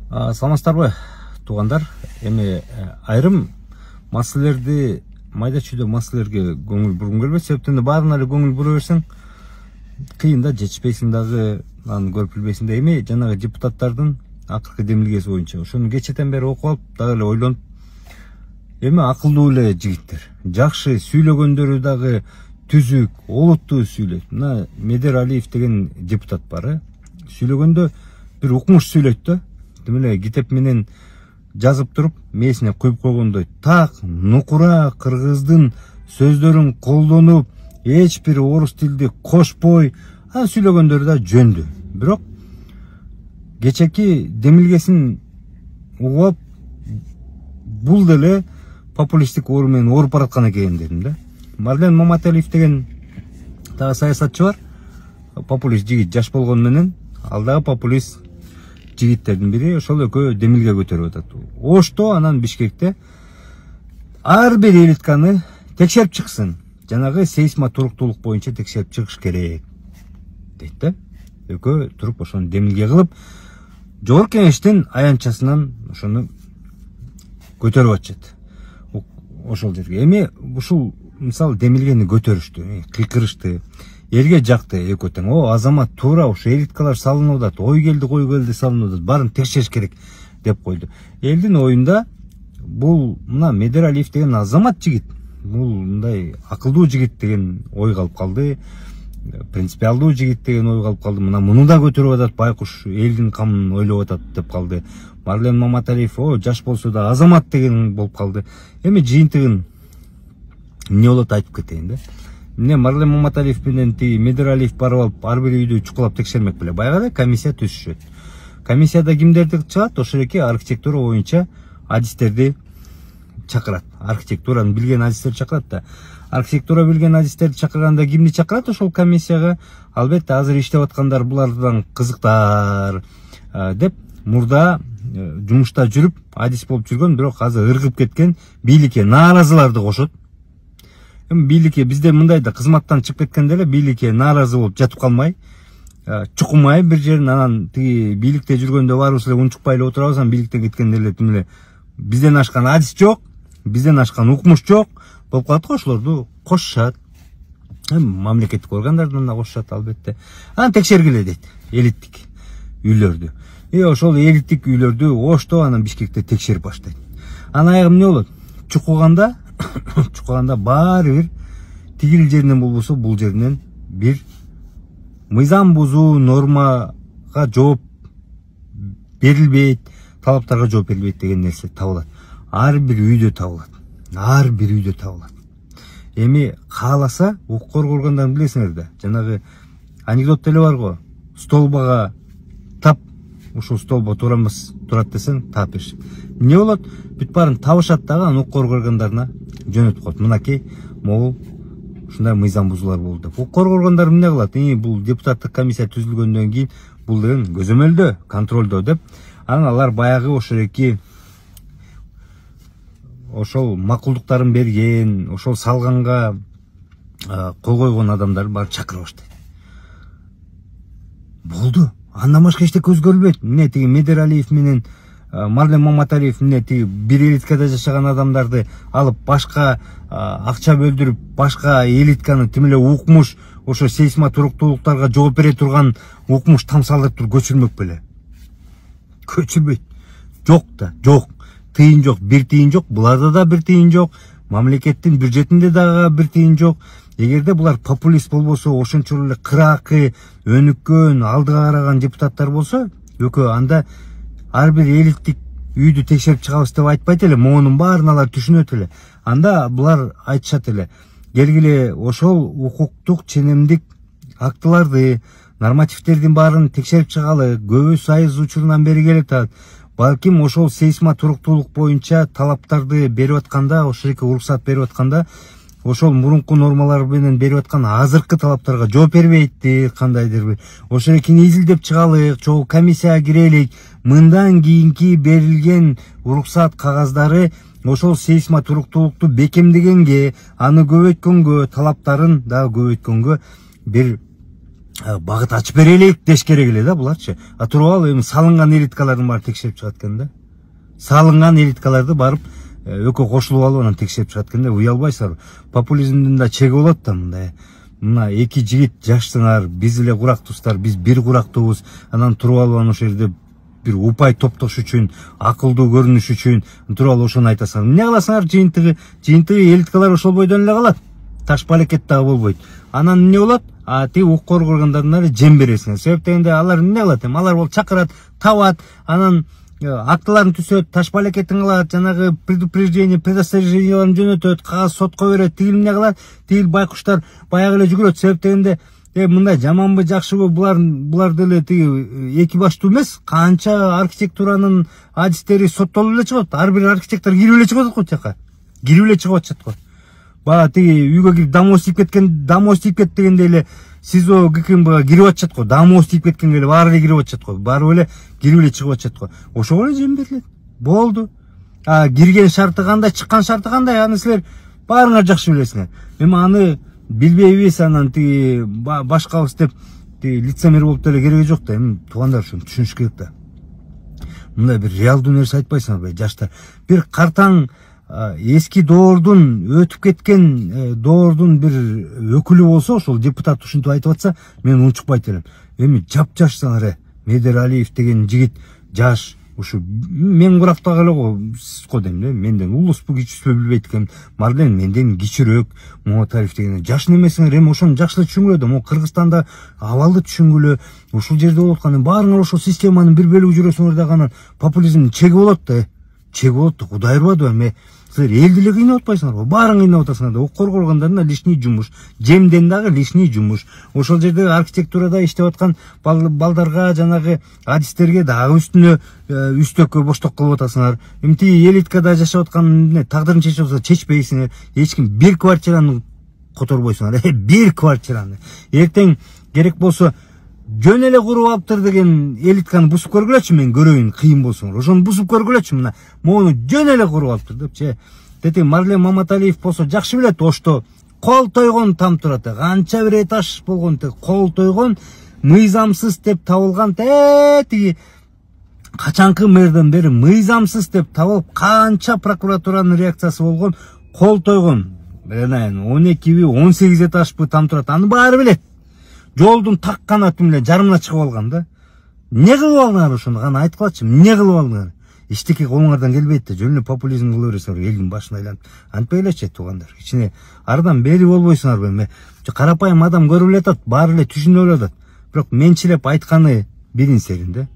Саламатсыздарбы туугандар. Эми айрым маселелерди майда чүйдө маселелерге көңүл бургум келбейт. Себептен баарына эле көңүл бура берсең кыйын да, жетишпейсиң дагы, аны көрүп билбейсиң да. Эми жанагы депутаттардын акыркы демилгеси боюнча ошону кечэтен бери окуп алып, дагы эле ойлонуп, эми акылдуу эле жигиттер, жакшы сүйлөгөндөрү дагы түзүк, олуттуу сүйлөйт. Мына Медер Алиев деген депутат бар, сүйлөгөндө бир укмуш сүйлөйт да. Демеле китеп менен жазып туруп, мээсине куюп койгондой так нукура кыргыздын сөздөрүн колдонуп, эч бир орус тилди кошпой, сүйлөгөндөрү да жөндү. Бирок кечеки демилгесин угуп, бул деле популисттик оор менен ооруп бараткан экен дедим да. Марлен Маматалиев деген дагы саясатчы бар. Популист жигит, жаш болгон менен ал дагы популист жигиттердин бири. Ошол экөө демилге көтөрүп атат. Ошто анан Бишкекте ар бир элитканы текшерип чыксын. Жанагы сейсма туруктуулук боюнча текшерип чыгыш керек дейт да. Экөө туруп ошону демилге кылып, жогорку кеңештин аянтчасынан ошону көтөрүп атышат. Ошол жерге. Эми ушул мисалы демилгени көтөрүштү, кыйкырышты. Элге жакты экөө тең. Азамат туура ушу элиткалар салынып атат, ой келди салынып атат, баарын текшериш керек деп койду. Элдин оюнда бул мына Медер Алиев деген азамат жигит, бул мындай акылдуу жигит деген ой калып калды, принципиалдуу жигит деген ой калып калды. Мына муну да көтөрүп атат, байкуш элдин камын ойлоп атат деп калды. Марлен Маматалиев жаш болсо да азамат деген болуп калды. Эми жыйынтыгын эмне болот айтып кетейин да. Міне Марлен Маматалиев менен Медер Алиев барып алып, ар бир үйдү чукулап текшермек беле. Баягыда комиссия түзүшөт. Комиссияда кимдерди чыгат? Ошол эки архитектура боюнча адистерди чакырат. Архитектураны билген адистерди чакырат да. Архитектура билген адистерди чакырганда кимди чакырат ошол комиссияга? Албетте азыр иштеп аткандар булардан кызыктар деп мурда жумушта жүрүп, адис болуп жүргөн, бирок азыр ыргып кеткен бийликке нааразыларды кошот. Бийликке бизде мындай да, кызматтан чыгып кеткенде эле бийликке нааразы болуп жатып калмай, чукумай бир жерин, анан тиги бийликте жүргөндө барыбыз эле унчукпай эле отурабыз, анан бийликтен кеткенде эле тим эле бизден ашкан адис жок, бизден ашкан укмуш жок болуп калат го. Ошолорду кошушат. Мамлекеттик органдардан да кошушат албетте. Анан текшергиле дейт элиттик үйлөрдү. Ошол элиттик үйлөрдү Ошто анан Бишкекте текшерип баштайт. Анан аягы эмне болот? Чукуганда баары бир тигил жеринен болбосо бул жеринен бир мыйзам бузуу, нормага жооп берилбейт, талаптарга жооп берилбейт деген нерсе табылат. Ар бир үйдө табылат. Эми кааласа укук коргоо органдарын билесиңер да. Жанагы анекдот деле бар го. Столбага тап, ушул столбо турат десең таап бериш. Эмне болот? Бүт баарын табышат дагы, анан укук коргоо органдарына жөнөтүп коет. Мынакей могул ушундай мыйзам бузуулар болду деп. Укук коргоо органдары эмне кылат? Бул депутаттык комиссия түзүлгөндөн кийин бул деген көзөмөлдөө, контролдоо деп. Анан алар баягы ошол эки ошол макулдуктарын берген, ошол салганга кол койгон адамдарды бар чакыра баштайт. Болду. Андан башка эчтеке көз көрүлбөйт. Эмне тиги Медер Алиев менен Марлен Маматалиев эмне тиги бир элиткада жашаган адамдарды алып башка акча бөлдүрүп, башка элитканы тим эле укмуш, ошо сейсма туруктуулуктарга жооп бере турган укмуш тамсалдырып туруп көчүрмөк беле? Көчүрбөйт. Жок да, жок. Тыйын жок, бир тыйын жок, буларда да бир тыйын жок, мамлекеттин бюджетинде дагы бир тыйын жок. Эгерде булар популист болбосо, ошончолук эле кыракы, өнүккөн, алдыга караган депутаттар болсо, экөө анда ар бир элиттик үйдү текшерип чыгабыз деп айтпайт эле, монун баарын алар түшүнөт эле. Анда булар айтышат эле, келгиле ошол укуктук ченемдик актыларды, нормативдердин баарын текшерип чыгалы, көбү айыз учурунан бери келатат. Балким ошол сейсма туруктуулук боюнча талаптарды берип атканда, ошол эки уруксат берип атканда, ошол мурунку нормалар менен берип аткан азыркы талаптарга жооп бербейти, кандайдыр бир. Ошол экини изилдеп чыгалык, чогуу комиссияга кирелик. Мындан кийинки берилген уруксат кагаздары ошол сейсма туруктуулукту бекемдегенге, аны көбөйткөнгө, талаптарын да көбөйткөнгө бир багыт ачып берелик деш керек эле да буларчы. Туруп алып эми салынган элиткалардын баары текшерип чыгат экен да. Салынган элиткаларды барып экөө кошулуп алып анан текшерип чыгат экен да. Уялбайсыздарбы? Популизмдин да чеги болот да мындай. Мына эки жигит жашсыңар, биз эле курактуубуздар, биз бир курактуубуз. Анан туруп алып ошол жерде бир упай топтош үчүн, акылдуу көрүнүш үчүн туруп алып ошону айтасыңар. Эмне кыласыңар? Жыйынтыгы элиткалар ошол бойдон эле калат. Таш балекет дагы болбойт. Анан эмне болот? Тиги укук коргондордун эле жем бересиңер. Себеп дегенде алар эмне кылат эми? Алар болуп чакырат, табат, анан актыларын түзөт, таш балекетин кылат, жанагы предупреждение, предостереженияларын жөнөтөт, кагаз сотко берет, тигил эмне кылат? Тигил байкуштар баягы эле жүгүрөт. Себеп дегенде мындай жаманбы жакшыбы булар деле тиги эки баштуу эмес. Канча архитектуранын адистери соттолуп эле чыгат. Ар бир архитектор кирип эле чыгат го жака. Кирип эле чыгып атышат го. Бага тиги үйгө кирип дамоз тийип кетти дегенде эле СИЗО ГКМБга кирип атышат го. Дамоз тийип кеткенге эле баары эле кирип атышат го. Баары эле кирип эле чыгып атышат го. Ошого эле жем берилет. Болду. Кирген шарты кандай, чыккан шарты кандай, аны силер баарыңар жакшы билесиңер. Эми аны билбейбиз, анан тиги башкабыз деп тиги лицемер болуп деле кереги жок да. Эми туугандар ушуну түшүнүш керек да. Мындай бир реалдуу нерсе айтпайсыңарбы жаштар? Бир картаң эски доордун өтүп кеткен доордун бир өкүлү болсо, ошол депутат ушинтип айтып атса, мен унчукпайт элем. Эми жапжашсыңар, Медералиев деген жигит жаш, ушу мен курактагы эле го дейм да. Менден улуспу кичүүсү билбейт экен. Марден менден кичүүрөөк. Маматалиев деген жаш немесиңер, эми ошону жакшы эле түшүнгүлө да. Могу Кыргызстанда абалды түшүнгүлө. Ушул жерде болуп аткан баарыңар ошол системанын бир бөлүгү жүрөсүңөр дагы, анан популизмдин чеги болот да. Чеги болот да. Кудай ырбады эми. Силер элди эле кыйнап атпайсыңарбы? Баарын кыйнап атасыңар да. Укук коргондордун лишний жумуш, жемден дагы лишний жумуш. Ошол жерде архитектурада иштеп аткан балдарга, жанагы адистерге дагы үстүнө үстөккө бошток кылып атасыңар. Эми тиги элиткада жашап аткан тагдырын чечип атса чечпейсиңер. Эч ким бир квартираны которбойсуңар. Бир квартираны. Эртең керек болсо жөн эле куруп алыптыр деген элитканы бусуп көргүлөчү, мен көрөйүн, кыйын болсоңор. Ошону бусуп көргүлөчү, мына моуну жөн эле куруп алыптыр депчи. Дети Марлен Маматалиев болсо жакшы билет, ошто кол тойгон там турат. Канча бир этаж болгон, кол тойгон, мыйзамсыз деп табылган, тиги качанкы мэрден бери мыйзамсыз деп табылып, канча прокуратуранын реакциясы болгон, кол тойгон. 12 18 этажбы там турат. Аны баары билет. Жолдун так канаты менен жарымына чыгып алган да. Эмне кылып алдыңар ошону? Гана айтып калчы. Эмне кылып алдыңар? Эчтеке колуңардан келбейт да. Жөн эле популизм кыла бересиңер, элдин башына айланып. Антпай элечи туугандар. Кичине ардан бери болбойсуңарбы эми? Карапайым адам көрүп эле атат, баары эле түшүнүп эле атат. Бирок менчилеп айтканы билинсерин да.